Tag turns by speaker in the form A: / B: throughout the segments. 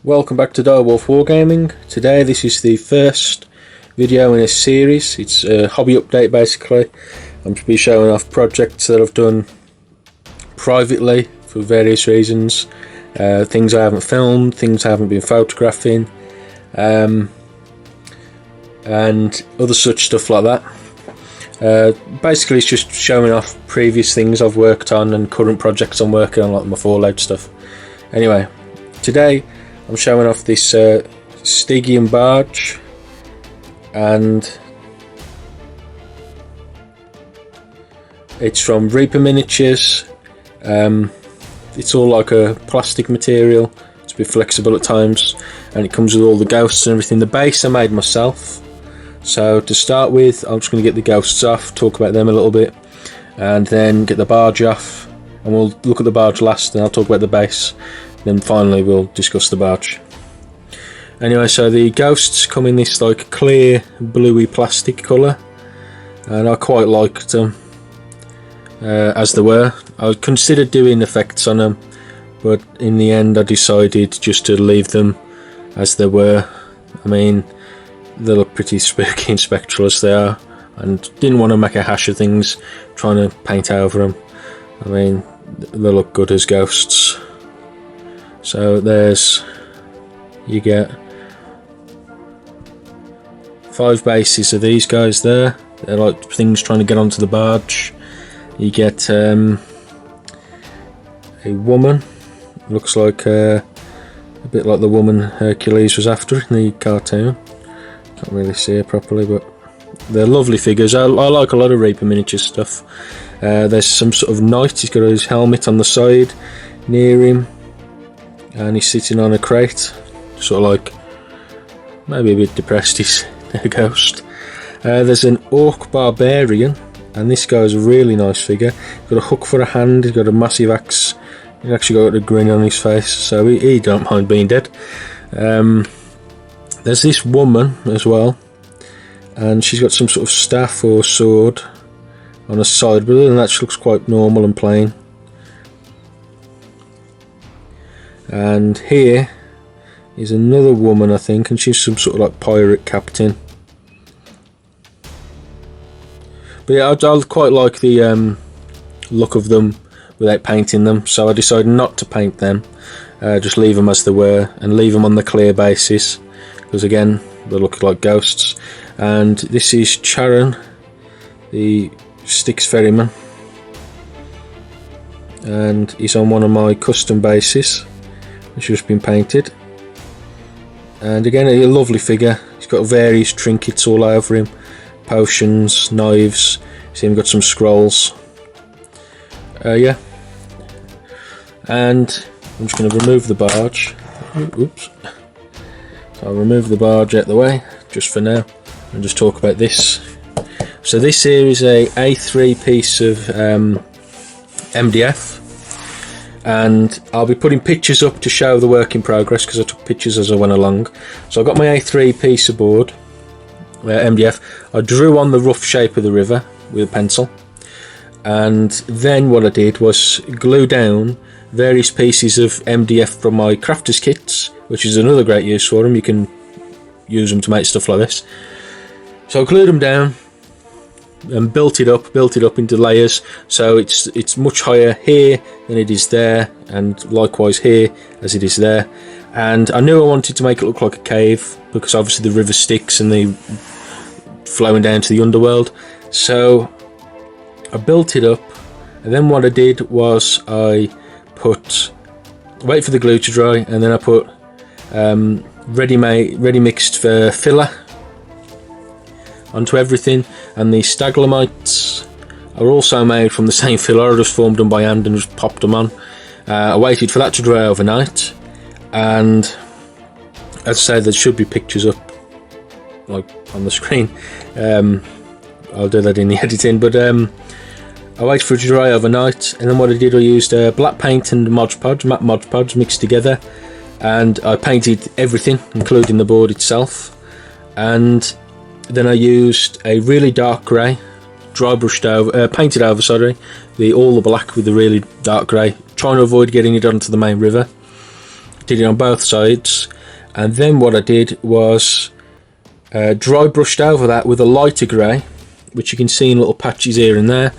A: Welcome back to DireWolfWargaming. Today this is the first video in a series. It's a hobby update basically. I'm going to be showing off projects that I've done privately for various reasons. Things I haven't filmed, things I haven't been photographing, and other such stuff like that. Basically it's just showing off previous things I've worked on and current projects I'm working on, like my Fallout stuff. Anyway, today I'm showing off this Stygian Barge, and it's from Reaper Miniatures. It's all like a plastic material, it's a bit flexible at times, and it comes with all the ghosts and everything. The base I made myself, so to start with I'm just going to get the ghosts off, talk about them a little bit, and then get the barge off, and we'll look at the barge last and I'll talk about the base. Then finally we'll discuss the barge. Anyway, so the ghosts come in this like clear bluey plastic colour, and I quite liked them as they were. I considered doing effects on them, but in the end I decided just to leave them as they were. I mean, they look pretty spooky and spectral as they are, and didn't want to make a hash of things trying to paint over them. I mean, they look good as ghosts. So you get 5 bases of these guys there. They're like things trying to get onto the barge. You get a woman, looks like a bit like the woman Hercules was after in the cartoon. Can't really see her properly, but they're lovely figures. I like a lot of Reaper Miniature stuff. There's some sort of knight. He's got his helmet on the side near him, and he's sitting on a crate, sort of like maybe a bit depressed. He's a ghost. There's an Orc Barbarian, and this guy's a really nice figure. He's got a hook for a hand, he's got a massive axe, he's actually got a grin on his face, so he don't mind being dead. There's this woman as well, and she's got some sort of staff or sword on her side, but other than that she looks quite normal and plain. And here is another woman, I think, and she's some sort of like pirate captain. But yeah, I quite like the look of them without painting them, so I decided not to paint them, just leave them as they were and leave them on the clear basis, because again they look like ghosts. And this is Charon, the Styx ferryman, and he's on one of my custom bases which has just been painted. And again, a lovely figure. He's got various trinkets all over him, potions, knives. See him got some scrolls. Yeah, and I'm just going to remove the barge. Oops. So I'll remove the barge out the way just for now and just talk about this. So this here is a A3 piece of MDF, and I'll be putting pictures up to show the work in progress because I took pictures as I went along. So I got my A3 piece of board, MDF. I drew on the rough shape of the river with a pencil, and then what I did was glue down various pieces of MDF from my crafters kits, which is another great use for them. You can use them to make stuff like this. So I glued them down and built it up into layers, so it's much higher here than it is there, and likewise here as it is there. And I knew I wanted to make it look like a cave because obviously the river Styx and the flowing down to the underworld. So I built it up, and then what I did was I wait for the glue to dry, and then I put ready mixed filler onto everything. And the staglamites are also made from the same filler. I just formed them by hand and just popped them on. I waited for that to dry overnight, and as I say, there should be pictures up like on the screen. I'll do that in the editing, but I waited for it to dry overnight, and then what I did, I used black paint and matte Mod Podge mixed together, and I painted everything including the board itself. And then I used a really dark grey, painted over, all the black with the really dark grey, trying to avoid getting it onto the main river. did it on both sides, and then what I did was dry brushed over that with a lighter grey, which you can see in little patches here and there,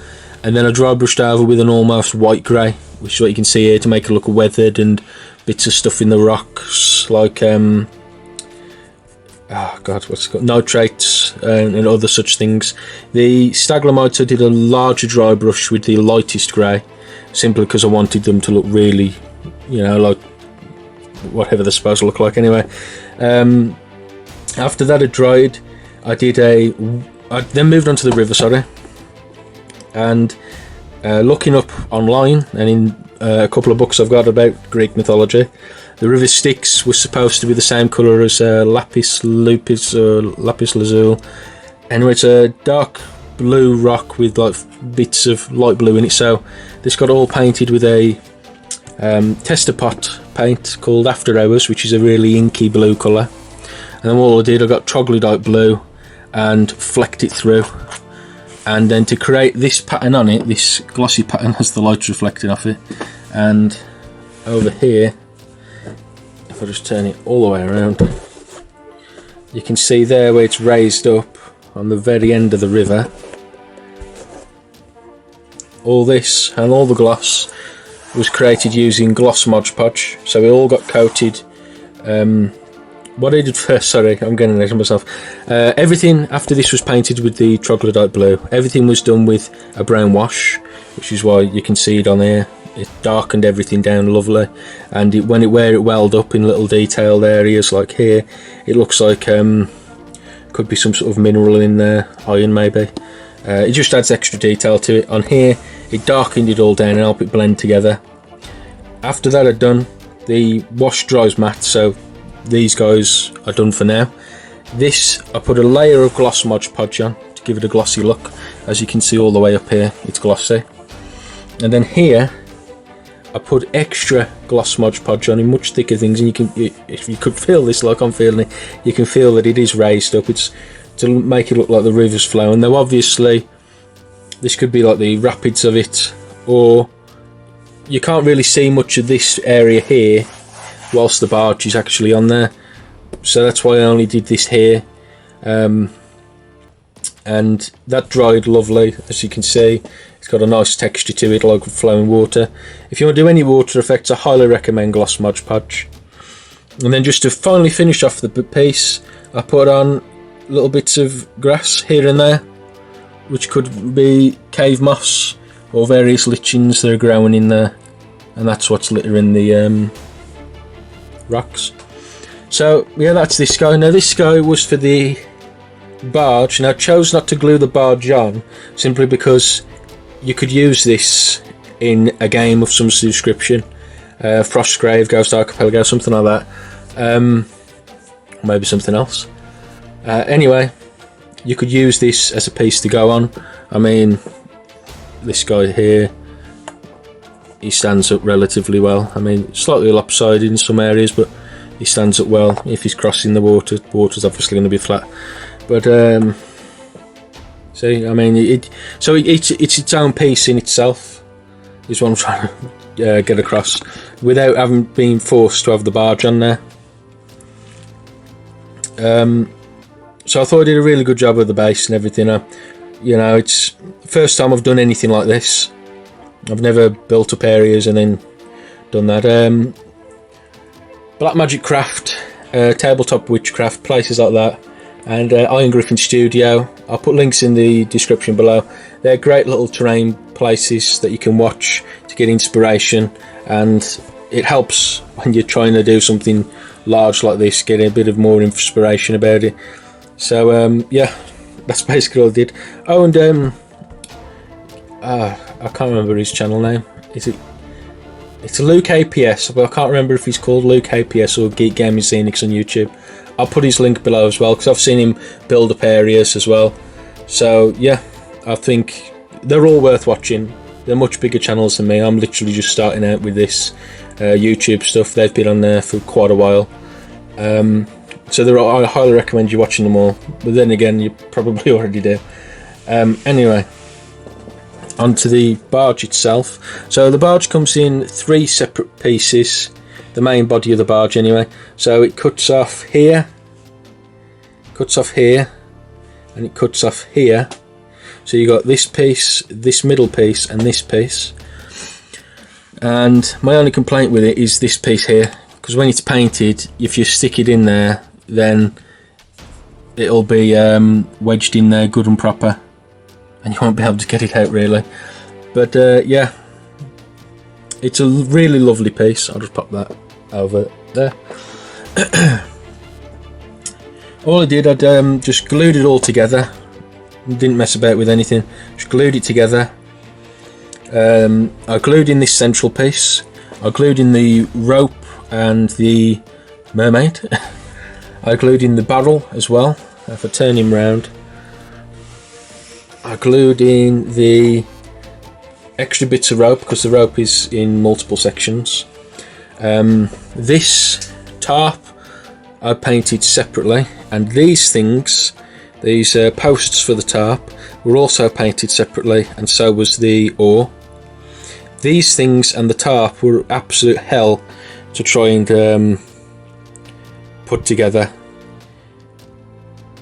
A: and then I dry brushed over with an almost white grey, which is what you can see here, to make it look weathered, and bits of stuff in the rocks like oh god, what's it called, nitrates and other such things. The stalagmites I did a larger dry brush with the lightest grey, simply because I wanted them to look really, you know, like whatever they're supposed to look like anyway. After that had dried, I then moved on to the river, sorry, and looking up online and in a couple of books I've got about Greek mythology, the river Styx was supposed to be the same colour as lapis lazuli. Anyway, it's a dark blue rock with like bits of light blue in it, so this got all painted with a tester pot paint called After Hours, which is a really inky blue colour. And then all I did, I got troglodyte blue and flecked it through, and then to create this pattern on it, this glossy pattern as the light's reflecting off it, and over here, if I just turn it all the way around, you can see there where it's raised up on the very end of the river. All this and all the gloss was created using gloss Mod Podge, so it all got coated. What I did first, sorry, I'm getting ahead of myself. Everything after this was painted with the troglodyte blue. Everything was done with a brown wash, which is why you can see it on there. It darkened everything down lovely, and where it welled up in little detailed areas like here, it looks like could be some sort of mineral in there, iron maybe. It just adds extra detail to it. On here, it darkened it all down and helped it blend together. After that had done, the wash dries matte, so these guys are done for now. This, I put a layer of gloss Mod Podge on to give it a glossy look. As you can see all the way up here, it's glossy. And then here, I put extra gloss Mod Podge on in much thicker things, and if you could feel this like I'm feeling it, you can feel that it is raised up. It's to make it look like the river's flowing. Though obviously, this could be like the rapids of it, or you can't really see much of this area here whilst the barge is actually on there, so that's why I only did this here. And that dried lovely, as you can see. It's got a nice texture to it, like flowing water. If you want to do any water effects, I highly recommend gloss Mod Podge. And then just to finally finish off the piece, I put on little bits of grass here and there, which could be cave moss or various lichens that are growing in there, and that's what's littering the rocks. So yeah, that's this guy. Now this guy was for the barge. Now I chose not to glue the barge on simply because you could use this in a game of some description, Frostgrave, Ghost Archipelago, something like that, maybe something else. Anyway, you could use this as a piece to go on. I mean, this guy here, he stands up relatively well. I mean, slightly lopsided in some areas, but he stands up well. If he's crossing the water, the water's obviously going to be flat. But see, I mean, it's its own piece in itself, is what I'm trying to get across, without having been forced to have the barge on there. So I thought I did a really good job of the base and everything. You know, it's the first time I've done anything like this. I've never built up areas and then done that. Black Magic Craft, Tabletop WitchCRAFT, places like that, and Iron Gryphon Studio. I'll put links in the description below. They're great little terrain places that you can watch to get inspiration, and it helps when you're trying to do something large like this, get a bit of more inspiration about it. So yeah, that's basically all I did. Oh, and I can't remember his channel name. It's Luke APS, but I can't remember if he's called Luke APS or Geek Gaming Scenics on YouTube. I'll put his link below as well, because I've seen him build up areas as well. So yeah, I think they're all worth watching. They're much bigger channels than me. I'm literally just starting out with this YouTube stuff. They've been on there for quite a while. So I highly recommend you watching them all. But then again, you probably already do. Anyway, onto the barge itself. So the barge comes in 3 separate pieces. the main body of the barge anyway. So it cuts off here, and it cuts off here. So you got this piece, this middle piece, and this piece. And my only complaint with it is this piece here, because when it's painted, if you stick it in there, then it'll be wedged in there good and proper, and you won't be able to get it out really. But yeah, it's a really lovely piece. I'll just pop that over there. All I did, I'd just glued it all together. Didn't mess about with anything, just glued it together. I glued in this central piece, I glued in the rope and the mermaid. I glued in the barrel as well. If I turn him round, I glued in the extra bits of rope, because the rope is in multiple sections. This tarp I painted separately, and these things, these posts for the tarp, were also painted separately, and so was the oar. These things and the tarp were absolute hell to try and put together.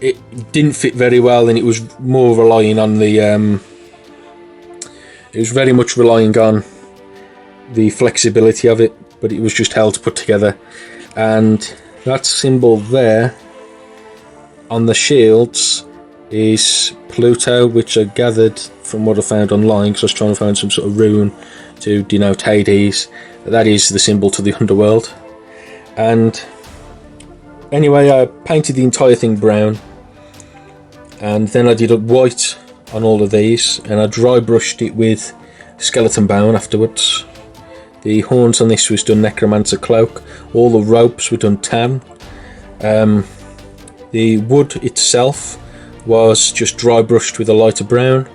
A: It didn't fit very well, and it was more relying on the it was very much relying on the flexibility of it, but it was just hell to put together. And that symbol there on the shields is Pluto, which I gathered from what I found online, because I was trying to find some sort of rune to denote Hades. That is the symbol to the underworld. And anyway, I painted the entire thing brown, and then I did a white on all of these, and I dry brushed it with skeleton bone afterwards. The horns on this was done necromancer cloak. All the ropes were done tan. The wood itself was just dry brushed with a lighter brown.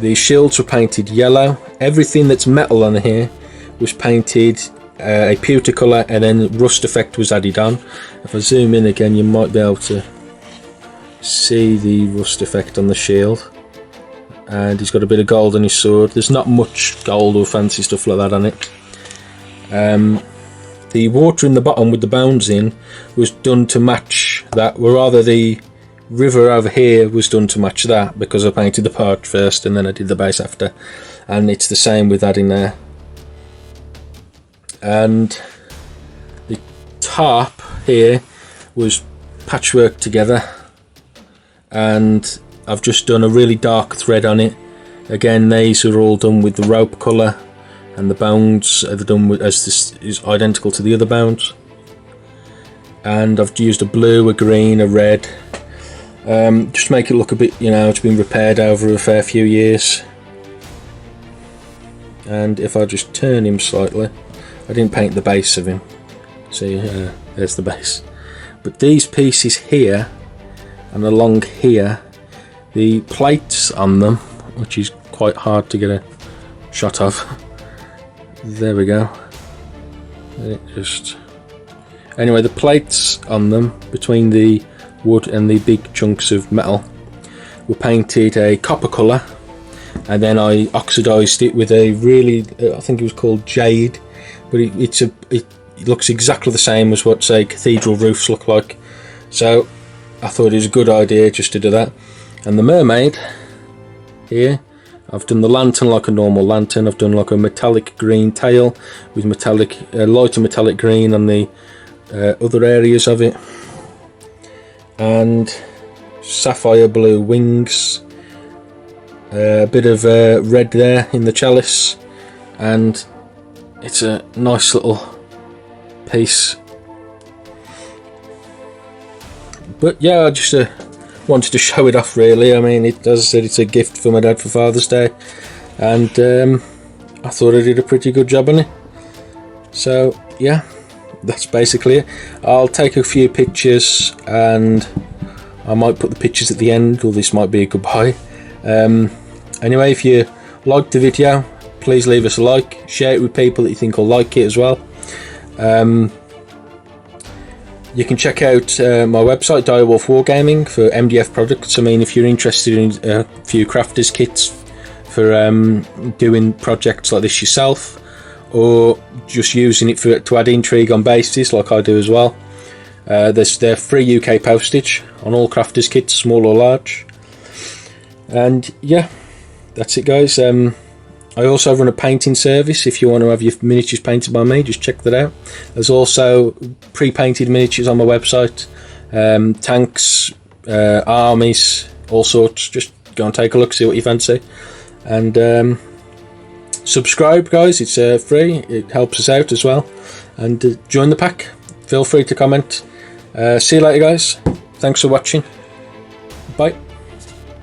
A: The shields were painted yellow. Everything that's metal on here was painted a pewter colour, and then rust effect was added on. If I zoom in again, you might be able to see the rust effect on the shield. And he's got a bit of gold on his sword. There's not much gold or fancy stuff like that on it. The water in the bottom with the bones in was done to match that, or rather the river over here was done to match that, because I painted the part first and then I did the base after. And it's the same with that in there. And the tarp here was patchwork together, and I've just done a really dark thread on it. Again, these are all done with the rope colour, and the bones are done with, as this is identical to the other bones. And I've used a blue, a green, a red, just to make it look a bit, you know, it's been repaired over a fair few years. And if I just turn him slightly, I didn't paint the base of him. See, there's the base. But these pieces here and along here, the plates on them, which is quite hard to get a shot of. There we go. Anyway, the plates on them between the wood and the big chunks of metal were painted a copper colour, and then I oxidised it with a really, I think it was called jade, but it looks exactly the same as what, say, cathedral roofs look like. So I thought it was a good idea just to do that. And the mermaid here, I've done the lantern like a normal lantern. I've done like a metallic green tail with lighter metallic green on the other areas of it, and sapphire blue wings, a bit of red there in the chalice, and it's a nice little piece. But yeah, I just wanted to show it off really. I mean, as I said, it's a gift for my dad for Father's Day, and I thought I did a pretty good job on it. So yeah, that's basically it. I'll take a few pictures, and I might put the pictures at the end, or this might be a goodbye. Anyway, if you liked the video, please leave us a like, share it with people that you think will like it as well. You can check out my website, DireWolfWargaming, for MDF products. I mean, if you're interested in a few crafters kits for doing projects like this yourself, or just using it to add intrigue on bases like I do as well. They're free UK postage on all crafters kits, small or large. And yeah, that's it guys. I also run a painting service. If you want to have your miniatures painted by me, just check that out. There's also pre-painted miniatures on my website, tanks, armies, all sorts. Just go and take a look, see what you fancy, and subscribe guys, it's free, it helps us out as well, and join the pack. Feel free to comment. See you later guys, thanks for watching, bye.